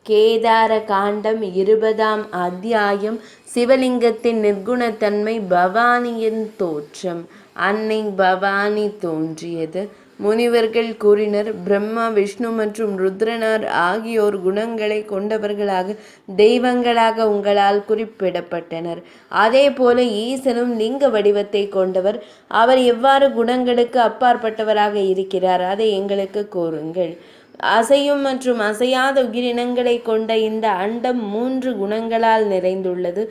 கேதார காண்டம் 20ஆம் அத்தியாயம். சிவலிங்கத்தின் நிர்குணத்தன்மை, பவானியின் தோற்றம். அன்னை பவானி தோன்றியது. முனிவர்கள் கூறினர், பிரம்மா, விஷ்ணு மற்றும் ருத்ரனார் ஆகியோர் குணங்களை கொண்டவர்களாக தெய்வங்களாக உங்களால் குறிப்பிடப்பட்டனர். அதே போல ஈசனும் லிங்க வடிவத்தை கொண்டவர். அவர் எவ்வாறு குணங்களுக்கு அப்பாற்பட்டவராக இருக்கிறார், அதை எங்களுக்கு கூறுங்கள். அசையும் மற்றும் அசையாத உயிரினங்களை கொண்ட இந்த அண்டம் 3 குணங்களால் நிறைந்துள்ளது.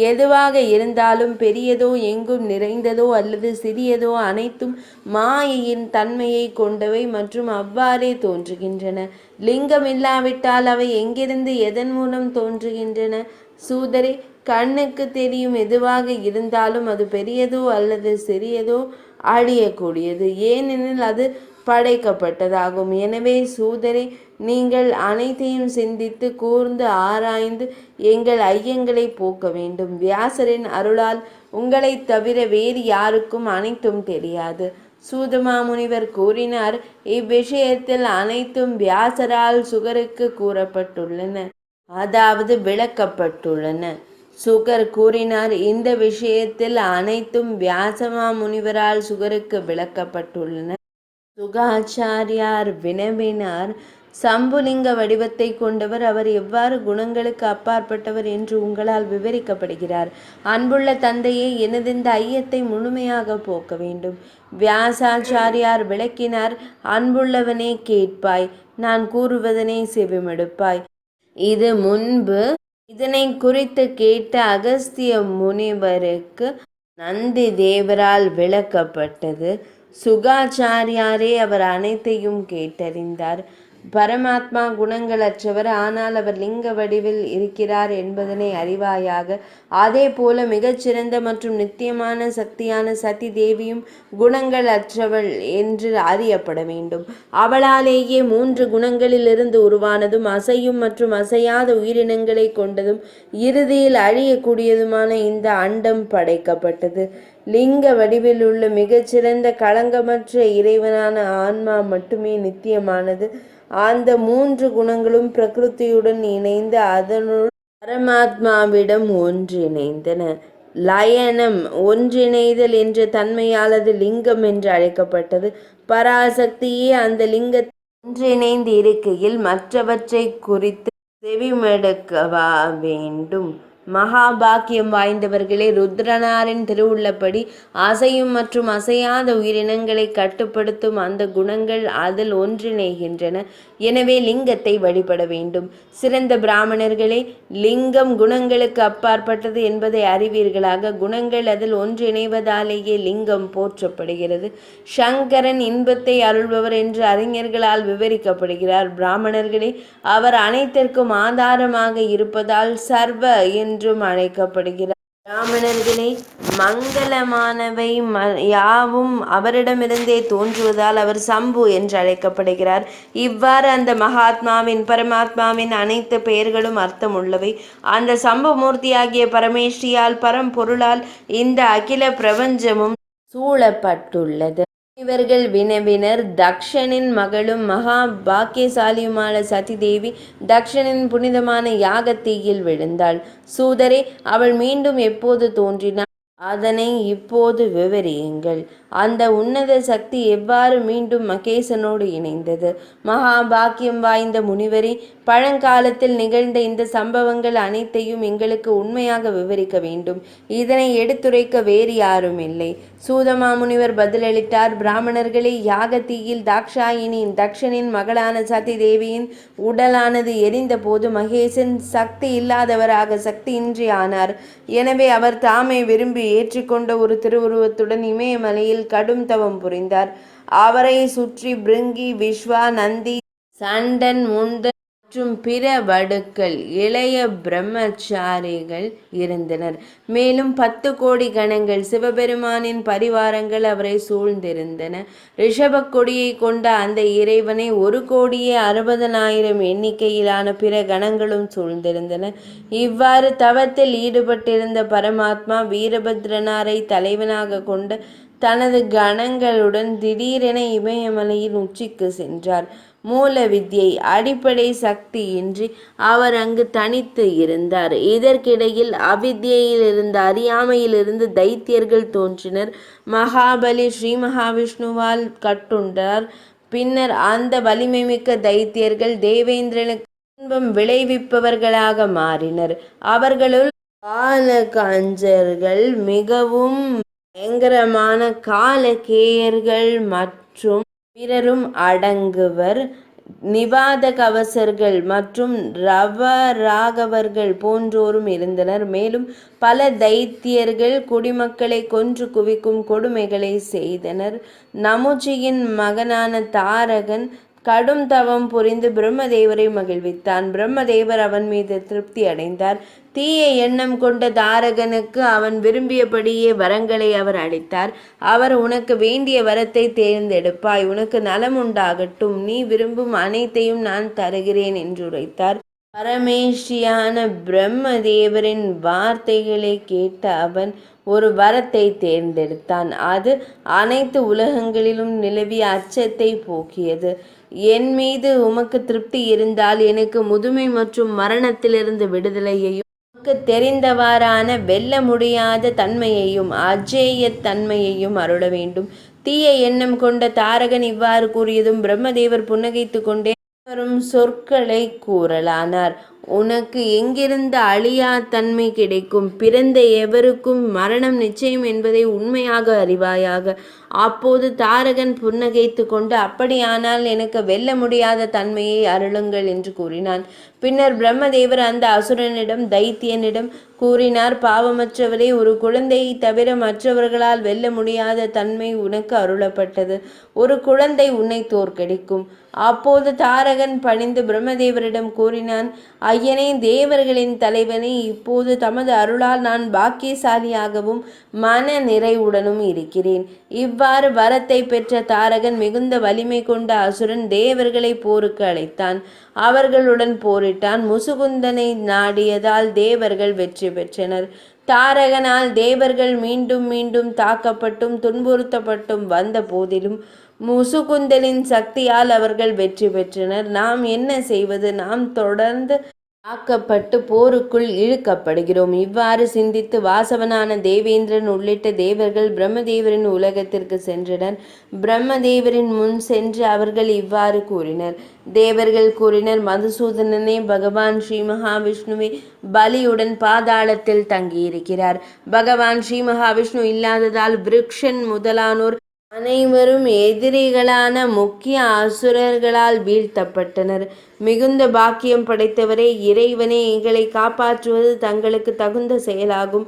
எதுவாக இருந்தாலும், பெரியதோ, எங்கும் நிறைந்ததோ அல்லது சிறியதோ, அனைத்தும் மாயையின் தன்மையை கொண்டவை மற்றும் அவ்வாறே தோன்றுகின்றன. லிங்கம் இல்லாவிட்டால் அவை எங்கிருந்து, எதன் மூலம் தோன்றுகின்றன? சூதரே, கண்ணுக்கு தெரியும் எதுவாக இருந்தாலும் அது பெரியதோ அல்லது சிறியதோ அழியக்கூடியது, ஏனெனில் அது படைக்கப்பட்டதாகும். எனவே சூதரே, நீங்கள் அனைத்தையும் சிந்தித்து கூர்ந்து ஆராய்ந்து எங்கள் ஐயங்களை போக்க வேண்டும். வியாசரின் அருளால் உங்களைத் தவிர வேறு யாருக்கும் அனைத்தும் தெரியாது. சூதமாமுனிவர் கூறினார், இவ்விஷயத்தில் அனைத்தும் வியாசரால் சுகருக்கு கூறப்பட்டுள்ளன, அதாவது விளக்கப்பட்டுள்ளன. சுகர் கூறினார், இந்த விஷயத்தில் அனைத்தும் வியாசமாமுனிவரால் சுகருக்கு விளக்கப்பட்டுள்ளன. சுகாச்சாரியார் வினவினார், சம்புலிங்க வடிவத்தை கொண்டவர், அவர் எவ்வாறு குணங்களுக்கு அப்பாற்பட்டவர் என்று உங்களால் விவரிக்கப்படுகிறார்? அன்புள்ள தந்தையே, எனது இந்த ஐயத்தை முழுமையாக போக்க வேண்டும். வியாசாச்சாரியார் விளக்கினார், அன்புள்ளவனே கேட்பாய், நான் கூறுவதனை செவிமடுப்பாய். இது முன்பு இதனை குறித்து கேட்ட அகஸ்திய முனிவருக்கு நந்தி தேவரால் விளக்கப்பட்டது. சுகாச்சாரியாரே அவர் அனைத்தையும் கேட்டறிந்தார். பரமாத்மா குணங்களற்றவர், ஆனால் அவர் லிங்க வடிவில் இருக்கிறார் என்பதனை அறிவாயாக. அதே போல மிகச்சிறந்த மற்றும் நித்தியமான சக்தியான சதி தேவியும் குணங்கள் அற்றவள் என்று அறியப்பட வேண்டும். அவளாலேயே 3 குணங்களிலிருந்து உருவானதும் அசையும் மற்றும் அசையாத உயிரினங்களை கொண்டதும் இறுதியில் அழியக்கூடியதுமான இந்த அண்டம் படைக்கப்பட்டது. லிங்க வடிவில் உள்ள மிகச்சிறந்த களங்கமற்ற இறைவனான ஆன்மா மட்டுமே நித்தியமானது. அந்த 3 குணங்களும் பிரகிருதியுடன் இணைந்து அதனுள் பரமாத்மாவிடம் ஒன்றிணைந்தன. லயனம், ஒன்றிணைதல் என்ற தன்மையால் அது லிங்கம் என்று அழைக்கப்பட்டது. பராசக்தியே அந்த லிங்கத்தில் ஒன்றிணைந்து இருக்கையில் மற்றவற்றை குறித்து செவிமடுக்கவா வேண்டும்? மகாபாக்கியம் வாய்ந்தவர்களே, ருத்ரனாரின் திருவுள்ளப்படி அசையும் மற்றும் அசையாத உயிரினங்களை கட்டுப்படுத்தும் அந்த குணங்கள் அதில் ஒன்றிணைகின்றன. எனவே லிங்கத்தை வழிபட வேண்டும். சிறந்த பிராமணர்களே, லிங்கம் குணங்களுக்கு அப்பாற்பட்டது என்பதை அறிவீர்களாக. குணங்கள் அதில் ஒன்றிணைவதாலேயே லிங்கம் போற்றப்படுகிறது. சங்கரன் இன்பத்தை அருள்பவர் என்று அறிஞர்களால் விவரிக்கப்படுகிறார். பிராமணர்களே, அவர் அனைத்திற்கும் ஆதாரமாக இருப்பதால் சர்வ என்றும் அழைக்கப்படுகிறார். பிராமணர்களே, மங்களமானவை யாவும் அவரிடமிருந்தே தோன்றுவதால் அவர் சம்பு என்று அழைக்கப்படுகிறார். இவ்வாறு அந்த மகாத்மாவின், பரமாத்மாவின் அனைத்து பெயர்களும் அர்த்தமுள்ளவை. அந்த சம்பு மூர்த்தியாகிய பரமேஸ்வரியால், பரம்பொருளால் இந்த அகில பிரபஞ்சமும் சூழப்பட்டுள்ளது. இவர்கள் வினவினர், தக்ஷனின் மகளும் மகா பாக்கியசாலியுமான சதிதேவி தக்ஷனின் புனிதமான யாகத்தீயில் விழுந்தாள். சூதரே, அவள் மீண்டும் எப்போது தோன்றினாள்? அதனை இப்போது விவரியுங்கள். அந்த உன்னத சக்தி எவ்வாறு மீண்டும் மகேசனோடு இணைந்தது? மகாபாக்கியம் வாய்ந்த முனிவரே, பழங்காலத்தில் நிகழ்ந்த இந்த சம்பவங்கள் அனைத்தையும் எங்களுக்கு உண்மையாக விவரிக்க வேண்டும். இதனை எடுத்துரைக்க வேறு யாரும் இல்லை. சூதமாமுனிவர் பதிலளித்தார், பிராமணர்களே, யாகத்தீயில் தாக்ஷாயினியின், தக்ஷனின் மகளான சதி தேவியின் உடலானது எரிந்த போது மகேசன் சக்தி இல்லாதவராக சக்தியின்றி ஆனார். எனவே அவர் தாமே விரும்பி ஏற்றிக்கொண்ட ஒரு திருவுருவத்துடன் இமயமலையில் கடும் தவம் புரிந்தார். அவரை சுற்றி பிருங்கி, விஸ்வா, நந்தி, சண்டன், முண்டன் மற்றும் பிற வடுக்கள், இளைய பிரம்மச்சாரிகள் இருந்தனர். மேலும் 10 கோடி கணங்கள், சிவபெருமானின் பரிவாரங்கள் அவரை சூழ்ந்திருந்தன. ரிஷபக் கொடியை கொண்ட அந்த இறைவனை 1,60,00,000 எண்ணிக்கையிலான பிற கணங்களும் சூழ்ந்திருந்தன. இவ்வாறு தவத்தில் ஈடுபட்டிருந்த பரமாத்மா வீரபத்ரனாரை தலைவனாக கொண்ட தனது கணங்களுடன் திடீரென இமயமலையின் உச்சிக்கு சென்றார். மூல வித்யை அடிப்படை சக்தியின்றி அவர் அங்கு தனித்து இருந்தார். இதற்கிடையில் அவித்யிலிருந்து அறியாமையிலிருந்து தைத்தியர்கள் தோன்றினர். மகாபலி ஸ்ரீ மகாவிஷ்ணுவால் கட்டுண்டார். பின்னர் அந்த வலிமைமிக்க தைத்தியர்கள் தேவேந்திரனுக்கு துன்பம் விளைவிப்பவர்களாக மாறினர். அவர்களுள் காலகாஞ்சர்கள், மிகவும் பயங்கரமான காலகேயர்கள் மற்றும் பிறரும் அடங்குவர். நிவாத கவசர்கள் மற்றும் ரவராகவர்கள் போன்றோரும் இருந்தனர். மேலும் பல தைத்தியர்கள் குடிமக்களை கொன்று குவிக்கும் கொடுமைகளை செய்தனர். நமுச்சியின் மகனான தாரகன் கடும் தவம் புரிந்து பிரம்மதேவரை மகிழ்வித்தான். பிரம்மதேவர் அவன் மீது திருப்தி அடைந்தார். தீய எண்ணம் கொண்ட தாரகனுக்கு அவன் விரும்பியபடியே வரங்களை அவர் அளித்தார். அவர், உனக்கு வேண்டிய வரத்தை தேர்ந்தெடுப்பாய், உனக்கு நலம் உண்டாகட்டும், நீ விரும்பும் அனைத்தையும் நான் தருகிறேன் என்று உரைத்தார். பரமேஷியான பிரம்மதேவரின் வார்த்தைகளை கேட்ட அவன் ஒரு வரத்தை தேர்ந்தெடுத்தான். அது அனைத்து உலகங்களிலும் நிலவிய அச்சத்தை போக்கியது. என் மீது உமக்கு திருப்தி இருந்தால் எனக்கு முதுமை மற்றும் மரணத்திலிருந்து விடுதலையையும், உமக்கு தெரிந்தவாறான வெல்ல முடியாத தன்மையையும் அஜேய தன்மையையும் அருள வேண்டும். தீய எண்ணம் கொண்ட தாரகன் இவ்வாறு கூறியதும் பிரம்மதேவர் புன்னகைத்து கொண்டே வரும் சொற்களை கூறலானார். உனக்கு எங்கிருந்து அழியா தன்மை கிடைக்கும்? பிறந்த எவருக்கும் மரணம் நிச்சயம் என்பதை உண்மையாக அறிவாயாக. அப்போது தாரகன் புன்னகைத்து கொண்டு, அப்படியானால் எனக்கு வெல்ல முடியாத தன்மையை அருளுங்கள் என்று கூறினான். பின்னர் பிரம்மதேவர் அந்த அசுரனிடம் தைத்தியனிடம் கூறினார், பாவமற்றவரே, ஒரு குழந்தையை தவிர மற்றவர்களால் வெல்ல முடியாத தன்மை உனக்கு அருளப்பட்டது. ஒரு குழந்தை உன்னை தோற்கடிக்கும். அப்போது தாரகன் பணிந்து பிரம்மதேவரிடம் கூறினான், ஐயனே, தேவர்களின் தலைவனே, இப்போது தமது அருளால் நான் பாக்கியசாலியாகவும் மன நிறைவுடனும் இருக்கிறேன். இவ்வாறு வரத்தை பெற்ற தாரகன் மிகுந்த வலிமை கொண்ட அசுரன் தேவர்களை போருக்கு அழைத்தான். அவர்களுடன் போரிட்டான். முசுகுந்தனை நாடியதால் தேவர்கள் வெற்றி பெற்றனர். தாரகனால் தேவர்கள் மீண்டும் மீண்டும் தாக்கப்பட்டும் துன்புறுத்தப்பட்டும் வந்த போதிலும் முசுகுந்தனின் சக்தியால் அவர்கள் வெற்றி பெற்றனர். நாம் என்ன செய்வது? நாம் தொடர்ந்து தாக்கப்பட்டு போருக்குள் இழுக்கப்படுகிறோம். இவ்வாறு சிந்தித்து வாசவனான தேவேந்திரன் உள்ளிட்ட தேவர்கள் பிரம்மதேவரின் உலகத்திற்கு சென்றனர். பிரம்மதேவரின் முன் சென்று அவர்கள் இவ்வாறு கூறினர். தேவர்கள் கூறினர், மதுசூதனனே, பகவான் ஸ்ரீ மகாவிஷ்ணுவே பலியுடன் பாதாளத்தில் தங்கியிருக்கிறார். பகவான் ஸ்ரீ மகாவிஷ்ணு இல்லாததால் விருக்ஷன் முதலானோர் அனைவரும் எதிரிகளான முக்கிய அசுரர்களால் வீழ்த்தப்பட்டனர். மிகுந்த பாக்கியம் படைத்தவரே, இறைவனே, எங்களை காப்பாற்றுவது தங்களுக்கு தகுந்த செயலாகும்.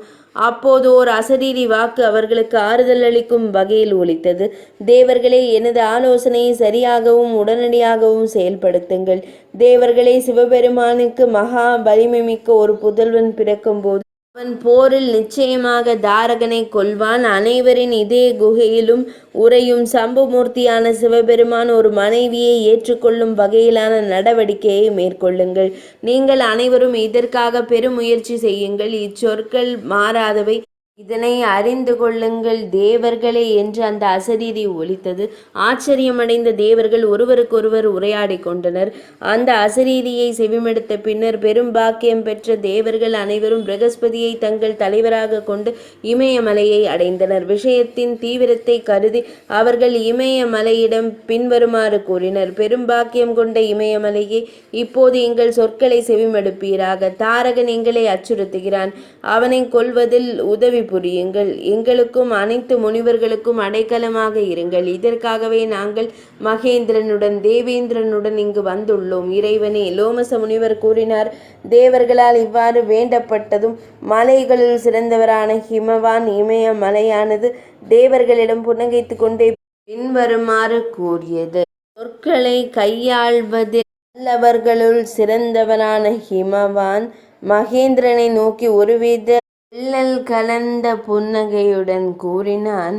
அப்போது ஓர் அசரீரி வாக்கு அவர்களுக்கு ஆறுதல் அளிக்கும் வகையில் ஒலித்தது. தேவர்களே, எனது ஆலோசனையை சரியாகவும் உடனடியாகவும் செயல்படுத்துங்கள். தேவர்களே, சிவபெருமானுக்கு மகா வலிமை மிக்க ஒரு புதல்வன் பிறக்கும்போது அவன் போரில் நிச்சயமாக தாரகனை கொல்வான். அனைவரின் இதே குகையிலும் உறையும் சம்புமூர்த்தியான சிவபெருமான் ஒரு மனைவியை ஏற்றுக்கொள்ளும் வகையிலான நடவடிக்கையை மேற்கொள்ளுங்கள். நீங்கள் அனைவரும் இதற்காக பெருமுயற்சி செய்யுங்கள். இச்சொற்கள் மாறாதவை, இதனை அறிந்து கொள்ளுங்கள் தேவர்களே என்று அந்த அசரீரி ஒலித்தது. ஆச்சரியமடைந்த தேவர்கள் ஒருவருக்கொருவர் உரையாடி கொண்டனர். அந்த அசரீரியை செவிமடுத்த பின்னர் பெரும் பாக்கியம் பெற்ற தேவர்கள் அனைவரும் பிரகஸ்பதியை தங்கள் தலைவராக கொண்டு இமயமலையை அடைந்தனர். விஷயத்தின் தீவிரத்தை கருதி அவர்கள் இமயமலையிடம் பின்வருமாறு கூறினர். பெரும் பாக்கியம் கொண்ட இமயமலையே, இப்போது எங்கள் சொற்களை செவிமடுப்பீராக. தாரகன் எங்களை அச்சுறுத்துகிறான். அவனை கொல்வதில் உதவி புரியுங்கள். எங்களுக்கும் அனைத்து முனிவர்களுக்கும் அடைக்கலமாக இருங்கள். இதற்காகவே நாங்கள் மகேந்திரனுடன் தேவேந்திரனுடன் இங்கு வந்துள்ளோம். இறைவனே, லோமச முனிவர் கூறினார். தேவர்களால் இவ்வாறு வேண்டப்பட்டதும் மலைகளில் சிறந்தவரான ஹிமவான் இமயமலையானது தேவர்களிடம் புன்னகைத்து கொண்டே பின்வருமாறு கூறியது. சொற்களை கையாள்வதில் நல்லவர்களுள் சிறந்தவரான ஹிமவான் மகேந்திரனை நோக்கி ஒருவித எள்ளல் கலந்த புன்னகையுடன் கூறினான்.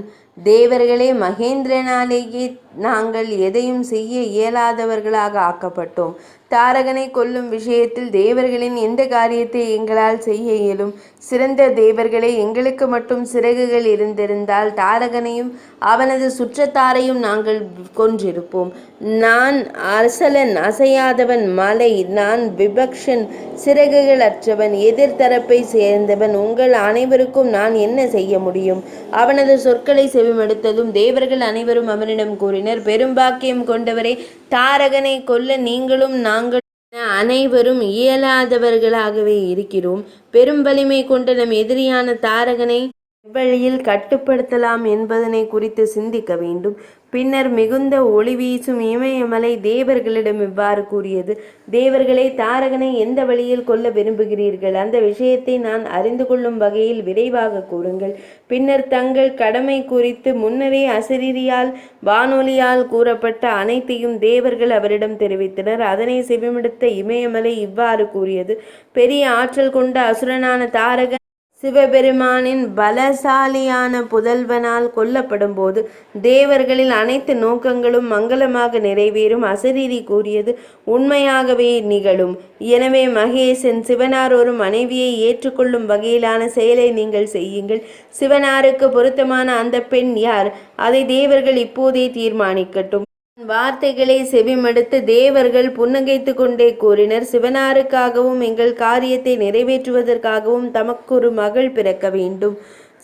தேவர்களே, மகேந்திரனாலேயே நாங்கள் எதையும் செய்ய இயலாதவர்களாக ஆக்கப்பட்டோம். தாரகனை கொல்லும் விஷயத்தில் தேவர்களின் எந்த காரியத்தை எங்களால் செய்ய இயலும்? சிறந்த தேவர்களே, எங்களுக்கு மட்டும் சிறகுகள் இருந்திருந்தால் தாரகனையும் அவனது சுற்றத்தாரையும் நாங்கள் கொன்றிருப்போம். நான் அசலன், அசையாதவன், மலை. நான் விபக்ஷன், சிறகுகள் அற்றவன், எதிர்த்தரப்பை சேர்ந்தவன். உங்கள் அனைவருக்கும் நான் என்ன செய்ய முடியும்? அவனது சொற்களை செவிமடுத்ததும் தேவர்கள் அனைவரும் அவனிடம் கூறினர், பெரும்பாக்கியம் கொண்டவரே, தாரகனை கொல்ல நீங்களும் நாங்கள் அனைவரும் இயலாதவர்களாகவே இருக்கிறோம். பெரும் வலிமை கொண்ட நம் எதிரியான தாரகனை எவ்வழியில் கட்டுப்படுத்தலாம் என்பதனை குறித்து சிந்திக்க வேண்டும். பின்னர் மிகுந்த ஒளி வீசும் இமயமலை தேவர்களிடம் இவ்வாறு கூறியது, தேவர்களே, தாரகனை எந்த வழியில் கொல்ல விரும்புகிறீர்கள்? அந்த விஷயத்தை நான் அறிந்து கொள்ளும் வகையில் விரைவாக கூறுங்கள். பின்னர் தங்கள் கடமை குறித்து முன்னரே அசரீரியால் வானொலியால் கூறப்பட்ட அனைத்தையும் தேவர்கள் அவரிடம் தெரிவித்தனர். அதனை செவிமடுத்த இமயமலை இவ்வாறு கூறியது, பெரிய ஆற்றல் கொண்ட அசுரனான தாரகன் சிவபெருமானின் பலசாலியான புதல்வனால் கொல்லப்படும் போது தேவர்களில் அனைத்து நோக்கங்களும் மங்களமாக நிறைவேறும். அசரீரி கூறியது உண்மையாகவே நிகழும். எனவே மகேசன், சிவனார் ஒரு மனைவியை ஏற்றுக்கொள்ளும் வகையிலான செயலை நீங்கள் செய்யுங்கள். சிவனாருக்கு பொருத்தமான அந்த பெண் யார்? அதை தேவர்கள் இப்போதே தீர்மானிக்கட்டும். வார்த்தைகளை செவிமடுத்து தேவர்கள் புன்னகைத்து கொண்டே கூறினர், சிவனாருக்காகவும் எங்கள் காரியத்தை நிறைவேற்றுவதற்காகவும் தமக்கொரு மகள் பிறக்க வேண்டும்.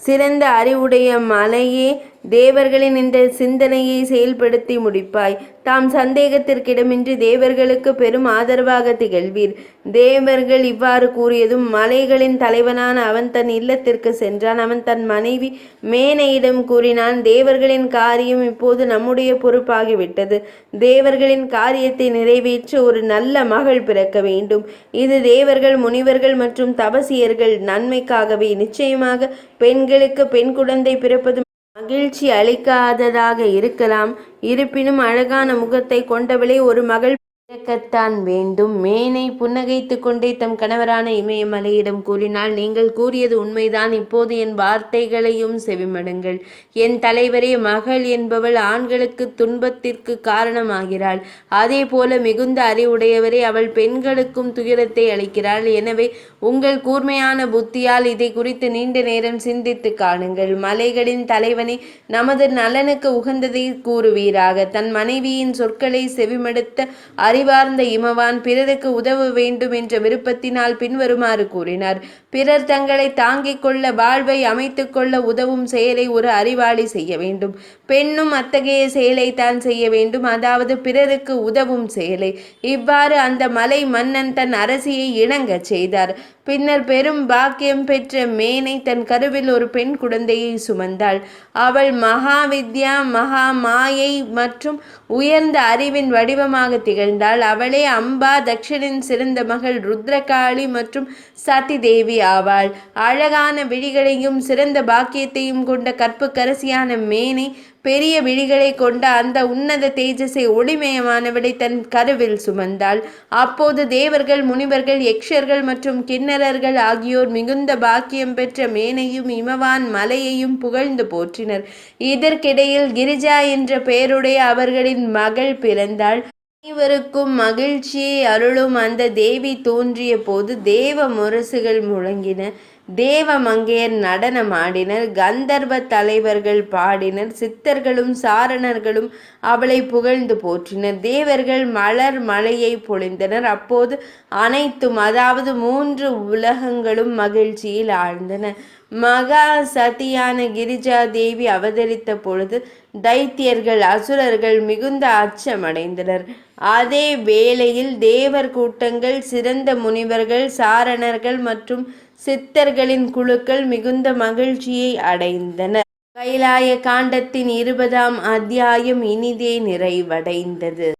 சிறந்த அறிவுடைய மலையே, தேவர்களின் இந்த சிந்தனையை செயல்படுத்தி முடிப்பாய். தாம் சந்தேகத்திற்கிடமின்றி தேவர்களுக்கு பெரும் ஆதரவாக திகழ்வீர். தேவர்கள் இவ்வாறு கூறியதும் மலைகளின் தலைவனான அவன் தன் இல்லத்திற்கு சென்றான். அவன் தன் மனைவி மேனையிடம் கூறினான், தேவர்களின் காரியம் இப்போது நம்முடைய பொறுப்பாகிவிட்டது. தேவர்களின் காரியத்தை நிறைவேற்ற ஒரு நல்ல மகள் பிறக்க வேண்டும். இது தேவர்கள், முனிவர்கள் மற்றும் தபசியர்கள் நன்மைக்காகவே. நிச்சயமாக பெண்களுக்கு பெண் குழந்தை பிறப்பது மகிழ்ச்சி அளிக்காததாக இருக்கலாம். இருப்பினும் அழகான முகத்தை கொண்டவளே, ஒரு மகள் பிறக்கத்தான் வேண்டும். மேனை புன்னகைத்து கொண்டே தம் கணவரான இமயமலையிடம் கூறினாள், நீங்கள் கூறியது உண்மைதான். இப்போது என் வார்த்தைகளையும் செவிமடுங்கள். என் தலைவரே, மகள் என்பவள் ஆண்களுக்கு துன்பத்திற்கு காரணமாகிறாள். அதே போல மிகுந்த அறிவுடையவரே, அவள் பெண்களுக்கும் துயரத்தை அளிக்கிறாள். எனவே உங்கள் கூர்மையான புத்தியால் இதை குறித்து நீண்ட நேரம் சிந்தித்து காணுங்கள். மலைகளின் தலைவனே, நமது நலனுக்கு உகந்ததை கூறுவீராக. தன் மனைவியின் சொற்களை செவிமடுத்த அறிவார்ந்த இமவான் பிறருக்கு உதவ வேண்டும் என்ற விருப்பத்தினால் பின்வருமாறு கூறினார், பிறர் தங்களை தாங்கிக் கொள்ள, வாழ்வை அமைத்துக் கொள்ள உதவும் செயலை ஒரு அறிவாளி செய்ய வேண்டும். பெண்ணும் அத்தகைய செயலை தான் செய்ய வேண்டும், அதாவது பிறருக்கு உதவும் செயலை. இவ்வாறு அந்த மலை மன்னன் தன் அரசியை இணங்கச் செய்தார். பின்னர் பெரும் பாக்கியம் பெற்ற மேனை தன் கருவில் ஒரு பெண் குழந்தையை சுமந்தாள். அவள் மகாவித்யா, மகா மாயை மற்றும் உயர்ந்த அறிவின் வடிவமாக திகழ்ந்தாள். அவளே அம்பா, தக்ஷனின் சிறந்த மகள் ருத்ரகாளி மற்றும் சதி தேவி ஆவாள். அழகான விழிகளையும் சிறந்த பாக்கியத்தையும் கொண்ட கற்புக்கரசியான மேனை பெரிய விழிகளை கொண்ட அந்த உன்னத தேஜஸை ஒளிமயமானவளை தன் கருவில் சுமந்தாள். அப்போது தேவர்கள், முனிவர்கள், யக்ஷர்கள் மற்றும் கிண்ணறர்கள் ஆகியோர் மிகுந்த பாக்கியம் பெற்ற மேனையும் இமவான் மலையையும் புகழ்ந்து போற்றினர். இதற்கிடையில் கிரிஜா என்ற பெயருடைய அவர்களின் மகள் பிறந்தாள். அனைவருக்கும் மகிழ்ச்சியை அருளும் அந்த தேவி தோன்றிய போது தேவ முரசுகள் முழங்கின. தேவ மங்கையர் நடனமாடினர். கந்தர்வ தலைவர்கள் பாடினர். சித்தர்களும் சாரணர்களும் அவளை புகழ்ந்து போற்றினர். தேவர்கள் மலர் மழையை பொழிந்தனர். அப்போது அனைத்தும், அதாவது 3 உலகங்களும் மகிழ்ச்சியில் ஆழ்ந்தன. மகா சதியான கிரிஜா தேவி அவதரித்த பொழுது தைத்தியர்கள், அசுரர்கள் மிகுந்த அச்சமடைந்தனர். அதே வேளையில் தேவர் கூட்டங்கள், சிறந்த முனிவர்கள், சாரணர்கள் மற்றும் சித்தர்களின் குழுக்கள் மிகுந்த மகிழ்ச்சியை அடைந்தனர். கைலாய காண்டத்தின் 20ஆம் அத்தியாயம் இனிதே நிறைவடைந்தது.